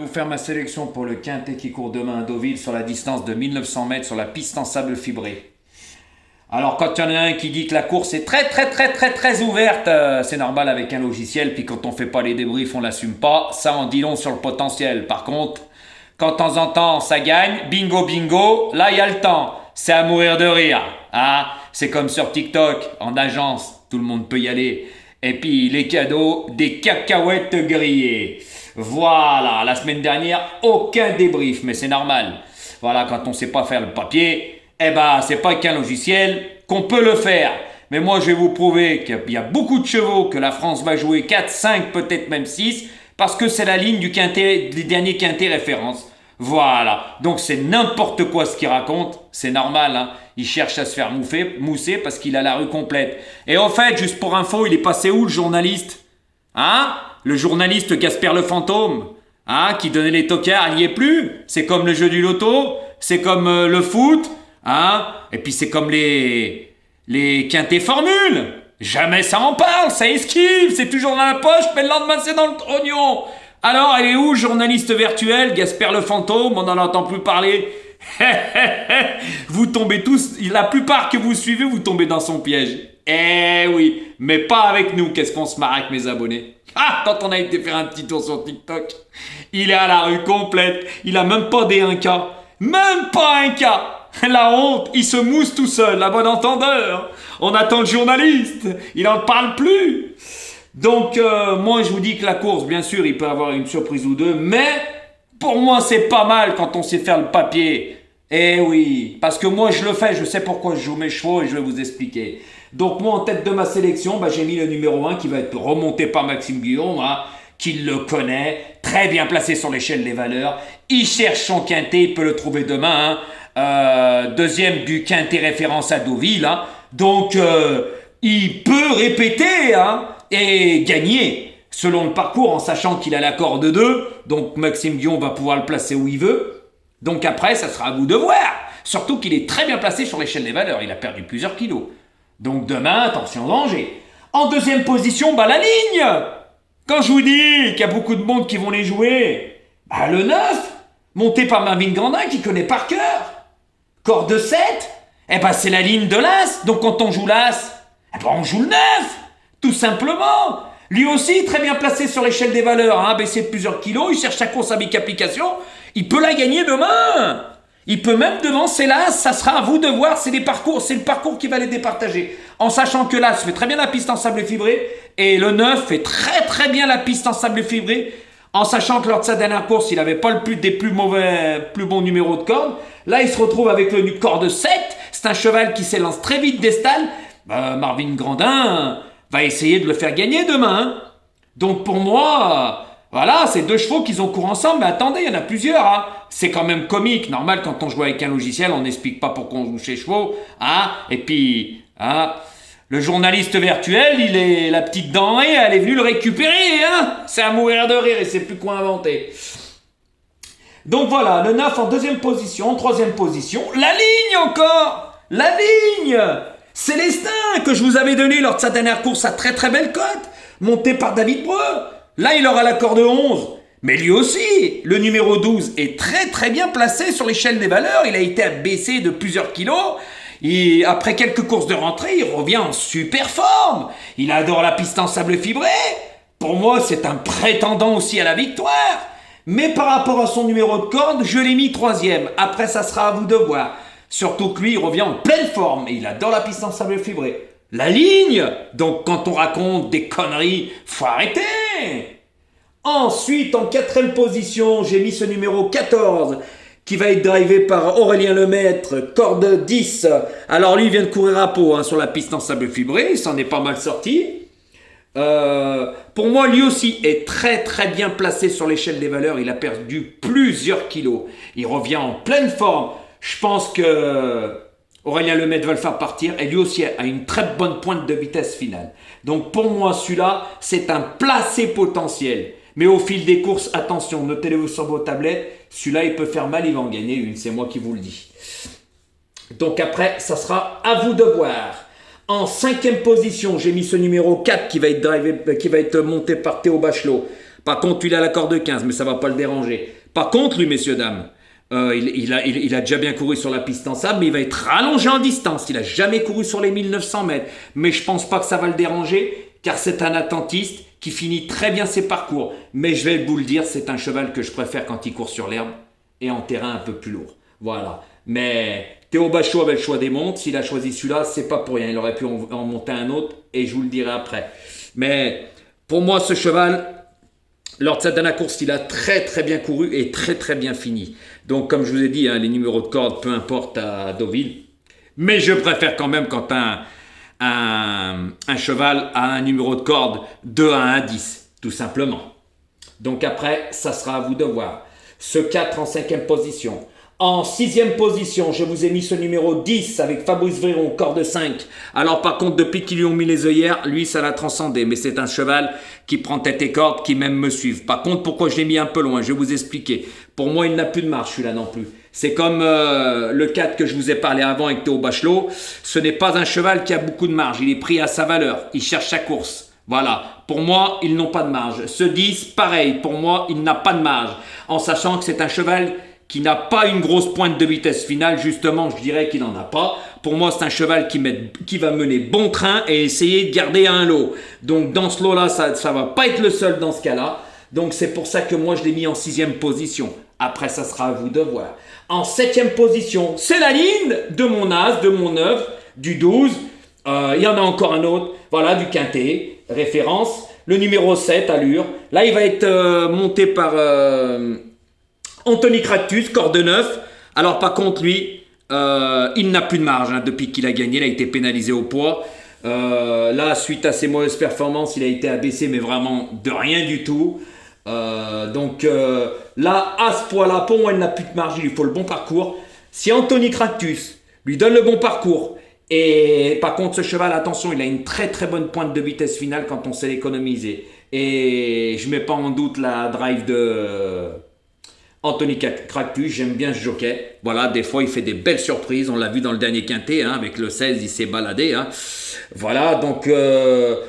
vous faire ma sélection pour le quintet qui court demain à Deauville sur la distance de 1900 mètres sur la piste en sable fibré. Alors quand il y en a un qui dit que la course est très ouverte, c'est normal avec un logiciel, puis quand on fait pas les débriefs, on l'assume pas, ça en dit long sur le potentiel. Par contre, quand de temps en temps ça gagne, bingo, là il y a le temps, c'est à mourir de rire. Hein, c'est comme sur TikTok, en agence, tout le monde peut y aller. Et puis les cadeaux, des cacahuètes grillées. Voilà, la semaine dernière, aucun débrief, mais c'est normal. Voilà, quand on sait pas faire le papier, eh ben, c'est pas qu'un logiciel qu'on peut le faire. Mais moi, je vais vous prouver qu'il y a beaucoup de chevaux, que la France va jouer 4, 5, peut-être même 6, parce que c'est la ligne du quintet, des derniers quintets référence. Voilà, donc c'est n'importe quoi ce qu'il raconte, c'est normal, hein. Il cherche à se faire mousser parce qu'il a la rue complète. Et au fait, juste pour info, il est passé où le journaliste? Hein? Le journaliste Casper le fantôme, hein, qui donnait les tocards, il n'y est plus. C'est comme le jeu du loto, c'est comme le foot, hein, et puis c'est comme les quintets formules. Jamais ça en parle, ça esquive, c'est toujours dans la poche, mais le lendemain c'est dans le trognon. Alors, elle est où, journaliste virtuel, Casper le fantôme, on n'en entend plus parler. Vous tombez tous, la plupart que vous suivez, vous tombez dans son piège. Eh oui, mais pas avec nous, qu'est-ce qu'on se marre avec mes abonnés. Ah, quand on a été faire un petit tour sur TikTok, il est à la rue complète, il a même pas des 1K, même pas 1K. La honte, il se mousse tout seul, à bon entendeur. On attend le journaliste, il n'en parle plus. Donc, moi, je vous dis que la course, bien sûr, il peut avoir une surprise ou deux, mais pour moi, c'est pas mal quand on sait faire le papier. Eh oui, parce que moi, je le fais, je sais pourquoi je joue mes chevaux et je vais vous expliquer. Donc, moi, en tête de ma sélection, j'ai mis le numéro 1 qui va être remonté par Maxime Guillaume, hein, qui le connaît, très bien placé sur l'échelle des valeurs. Il cherche son quintet, il peut le trouver demain. Hein. Deuxième du quintet référence à Deauville. Hein. Donc, il peut répéter, hein, et gagner selon le parcours en sachant qu'il a l'accord de 2. Donc Maxime Guillaume va pouvoir le placer où il veut. Donc après, ça sera à vous de voir. Surtout qu'il est très bien placé sur l'échelle des valeurs. Il a perdu plusieurs kilos. Donc demain, attention danger. En deuxième position, la ligne. Quand je vous dis qu'il y a beaucoup de monde qui vont les jouer, le 9, monté par Marvin Grandin qui connaît par cœur. Corde 7, c'est la ligne de l'As. Donc quand on joue l'As, on joue le 9. Tout simplement. Lui aussi, très bien placé sur l'échelle des valeurs, hein, baissé de plusieurs kilos, il cherche sa course avec application, il peut la gagner demain. Il peut même devancer l'As, ça sera à vous de voir, c'est le parcours qui va les départager. En sachant que l'As fait très bien la piste en sable fibré, et le 9 fait très bien la piste en sable fibré, en sachant que lors de sa dernière course, il n'avait pas des plus bons numéros de corde. Là, il se retrouve avec le corde 7, c'est un cheval qui s'élance très vite des stalles. Marvin Grandin va essayer de le faire gagner demain. Hein. Donc pour moi, voilà, c'est deux chevaux qui ont couru ensemble. Mais attendez, il y en a plusieurs. Hein. C'est quand même comique. Normal, quand on joue avec un logiciel, on n'explique pas pourquoi on joue chez chevaux. Hein. Et puis, hein, le journaliste virtuel, la petite denrée, elle est venue le récupérer. Hein. C'est à mourir de rire et c'est plus quoi inventer. Donc voilà, le 9 en deuxième position, en troisième position. La ligne encore. La ligne. Célestin, que je vous avais donné lors de sa dernière course à très belle cote, monté par David Breu. Là, il aura l'accord de 11. Mais lui aussi, le numéro 12 est très bien placé sur l'échelle des valeurs. Il a été abaissé de plusieurs kilos. Et après quelques courses de rentrée, il revient en super forme. Il adore la piste en sable fibré. Pour moi, c'est un prétendant aussi à la victoire. Mais par rapport à son numéro de corde, je l'ai mis 3e. Après, ça sera à vous de voir. Surtout que lui, il revient en pleine forme et il adore la piste en sable fibré. La ligne. Donc quand on raconte des conneries, faut arrêter. Ensuite, en 4e position, j'ai mis ce numéro 14 qui va être drivé par Aurélien Lemaître, corde 10. Alors lui, il vient de courir à Pau, hein, sur la piste en sable fibré, il s'en est pas mal sorti. Pour moi, lui aussi est très bien placé sur l'échelle des valeurs. Il a perdu plusieurs kilos. Il revient en pleine forme. Je pense que Aurélien Lemaître va le faire partir et lui aussi a une très bonne pointe de vitesse finale. Donc pour moi, celui-là, c'est un placé potentiel. Mais au fil des courses, attention, notez-le sur vos tablettes. Celui-là, il peut faire mal, il va en gagner une, c'est moi qui vous le dis. Donc après, ça sera à vous de voir. En 5e position, j'ai mis ce numéro 4 qui va être monté par Théo Bachelot. Par contre, il a la corde 15, mais ça va pas le déranger. Par contre, lui, messieurs, dames, il a déjà bien couru sur la piste en sable, mais il va être rallongé en distance. Il a jamais couru sur les 1900 mètres. Mais je pense pas que ça va le déranger, car c'est un attentiste qui finit très bien ses parcours. Mais je vais vous le dire, c'est un cheval que je préfère quand il court sur l'herbe et en terrain un peu plus lourd. Voilà. Mais Théo Bachot avait le choix des montes. S'il a choisi celui-là, c'est pas pour rien. Il aurait pu en monter un autre et je vous le dirai après. Mais pour moi, ce cheval, lors de sa dernière course, il a très très bien couru et très très bien fini. Donc comme je vous ai dit, les numéros de corde, peu importe à Deauville. Mais je préfère quand même quand un cheval a un numéro de corde de 1 à 10, tout simplement. Donc après, ça sera à vous de voir. Ce 4 en 5e position. En 6e position, je vous ai mis ce numéro 10 avec Fabrice Véron, corde 5. Alors par contre, depuis qu'ils lui ont mis les œillères, lui, ça l'a transcendé. Mais c'est un cheval qui prend tête et corde, qui même me suivent. Par contre, pourquoi je l'ai mis un peu loin? Je vais vous expliquer. Pour moi, il n'a plus de marge, celui-là non plus. C'est comme le 4 que je vous ai parlé avant avec Théo Bachelot. Ce n'est pas un cheval qui a beaucoup de marge. Il est pris à sa valeur. Il cherche sa course. Voilà. Pour moi, ils n'ont pas de marge. Ce 10, pareil. Pour moi, il n'a pas de marge. En sachant que c'est un cheval qui n'a pas une grosse pointe de vitesse finale, justement, je dirais qu'il n'en a pas. Pour moi, c'est un cheval qui va mener bon train et essayer de garder un lot. Donc, dans ce lot-là, ça ne va pas être le seul dans ce cas-là. Donc, c'est pour ça que moi, je l'ai mis en 6e position. Après, ça sera à vous de voir. En 7e position, c'est la ligne de mon as, de mon 9, du 12. Il y en a encore un autre. Voilà, du quintet, référence. Le numéro 7, allure. Là, il va être monté par Anthony Cractus, corde 9. Alors par contre, lui, il n'a plus de marge depuis qu'il a gagné. Il a été pénalisé au poids. Là, suite à ses mauvaises performances, il a été abaissé, mais vraiment de rien du tout. Donc là, à ce poids-là, pour moi, il n'a plus de marge. Il lui faut le bon parcours. Si Anthony Cractus lui donne le bon parcours, et par contre, ce cheval, attention, il a une très très bonne pointe de vitesse finale quand on sait l'économiser. Et je ne mets pas en doute la drive de Anthony Cractus, j'aime bien ce jockey. Voilà, des fois, il fait des belles surprises. On l'a vu dans le dernier quintet, avec le 16, il s'est baladé. Voilà, donc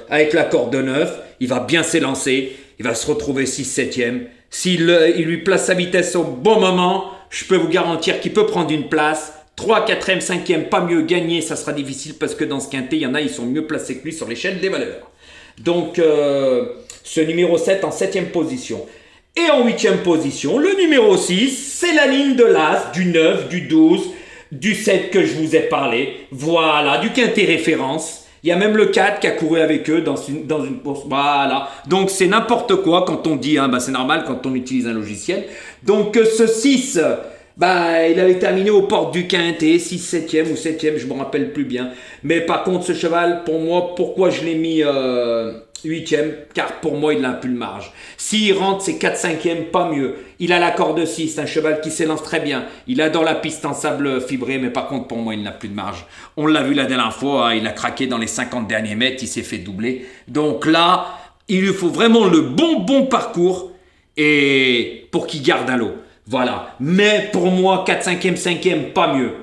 avec la corde de 9, il va bien s'élancer. Il va se retrouver 6-7e. S'il lui place sa vitesse au bon moment, je peux vous garantir qu'il peut prendre une place. 3, 4e, 5e, pas mieux gagner, ça sera difficile parce que dans ce quintet, il y en a, ils sont mieux placés que lui sur l'échelle des valeurs. Donc, ce numéro 7 en 7e position. Et en 8e position, le numéro 6, c'est la ligne de l'As, du 9, du 12, du 7 que je vous ai parlé. Voilà, du quintet référence. Il y a même le 4 qui a couru avec eux dans une course. Voilà. Donc, c'est n'importe quoi quand on dit, c'est normal quand on utilise un logiciel. Donc, ce 6... il avait terminé aux portes du quintet, 6, 7e ou 7e, je ne me rappelle plus bien. Mais par contre, ce cheval, pour moi, pourquoi je l'ai mis 8e? Car pour moi, il n'a plus de marge. S'il rentre, c'est 4, 5e, pas mieux. Il a la corde 6, c'est un cheval qui s'élance très bien. Il adore la piste en sable fibré, mais par contre, pour moi, il n'a plus de marge. On l'a vu la dernière fois, il a craqué dans les 50 derniers mètres, il s'est fait doubler. Donc là, il lui faut vraiment le bon parcours et pour qu'il garde un lot. Voilà. Mais pour moi, 4, 5e, 5e, pas mieux.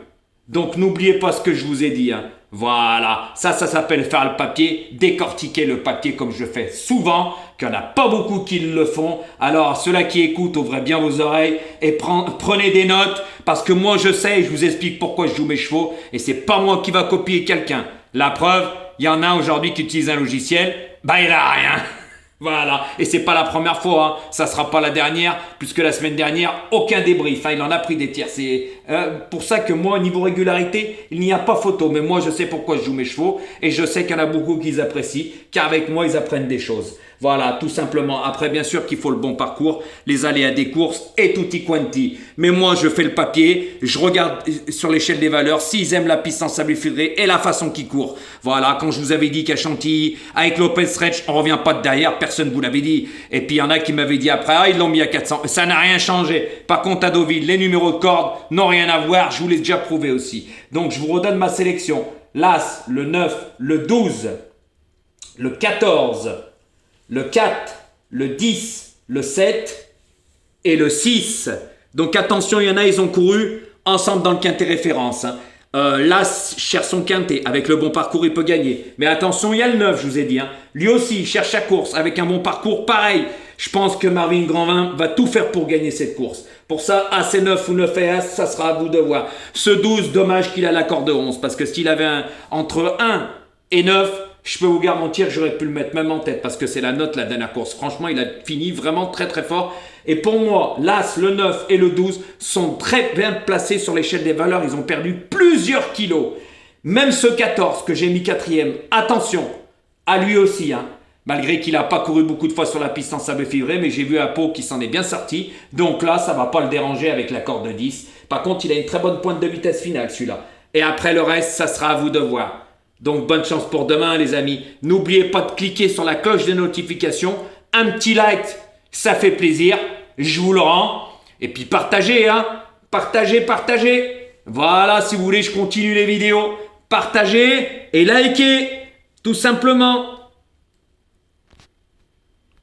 Donc n'oubliez pas ce que je vous ai dit. Voilà. Ça s'appelle faire le papier, décortiquer le papier comme je fais souvent, qu'il n'y en a pas beaucoup qui le font. Alors ceux-là qui écoutent, ouvrez bien vos oreilles et prenez des notes. Parce que moi je sais et je vous explique pourquoi je joue mes chevaux. Et c'est pas moi qui va copier quelqu'un. La preuve, il y en a aujourd'hui qui utilisent un logiciel. Il a rien. Voilà, et c'est pas la première fois, ça sera pas la dernière, puisque la semaine dernière, aucun débrief, il en a pris des tirs. C'est pour ça que moi, au niveau régularité, il n'y a pas photo, mais moi je sais pourquoi je joue mes chevaux, et je sais qu'il y en a beaucoup qui apprécient, car avec moi ils apprennent des choses. Voilà, tout simplement. Après, bien sûr qu'il faut le bon parcours, les aléas des courses et tutti quanti. Mais moi, je fais le papier, je regarde sur l'échelle des valeurs s'ils aiment la piste en sable filtré et la façon qu'ils courent. Voilà, quand je vous avais dit qu'à Chantilly, avec l'Open Stretch, on revient pas de derrière, personne ne vous l'avait dit. Et puis, il y en a qui m'avaient dit après, ils l'ont mis à 400. Ça n'a rien changé. Par contre, à Deauville, les numéros de corde n'ont rien à voir. Je vous l'ai déjà prouvé aussi. Donc, je vous redonne ma sélection. L'As, le 9, le 12, le 14, le 4, le 10, le 7 et le 6. Donc attention, il y en a, ils ont couru ensemble dans le quintet référence. L'As cherche son quintet. Avec le bon parcours, il peut gagner. Mais attention, il y a le 9, je vous ai dit. Lui aussi, il cherche sa course avec un bon parcours. Pareil, Je pense que Marvin Grandvin va tout faire pour gagner cette course. Pour ça, AC9 ou 9 et As, ça sera à vous de voir. Ce 12, dommage qu'il a l'accord de 11, parce que s'il avait entre 1 et 9, je peux vous garantir que j'aurais pu le mettre même en tête, parce que c'est la note la dernière course. Franchement, il a fini vraiment très très fort. Et pour moi, l'As, le 9 et le 12 sont très bien placés sur l'échelle des valeurs. Ils ont perdu plusieurs kilos. Même ce 14 que j'ai mis quatrième, attention, à lui aussi, hein. Malgré qu'il n'a pas couru beaucoup de fois sur la piste en sable fibré, mais j'ai vu un pot qui s'en est bien sorti. Donc là, ça ne va pas le déranger avec l'accord de 10. Par contre, il a une très bonne pointe de vitesse finale, celui-là. Et après le reste, ça sera à vous de voir. Donc bonne chance pour demain, les amis. N'oubliez pas de cliquer sur la cloche de notification. Un petit like, ça fait plaisir. Je vous le rends. Et puis partagez, hein. Partagez. Voilà, si vous voulez, je continue les vidéos. Partagez et likez, tout simplement.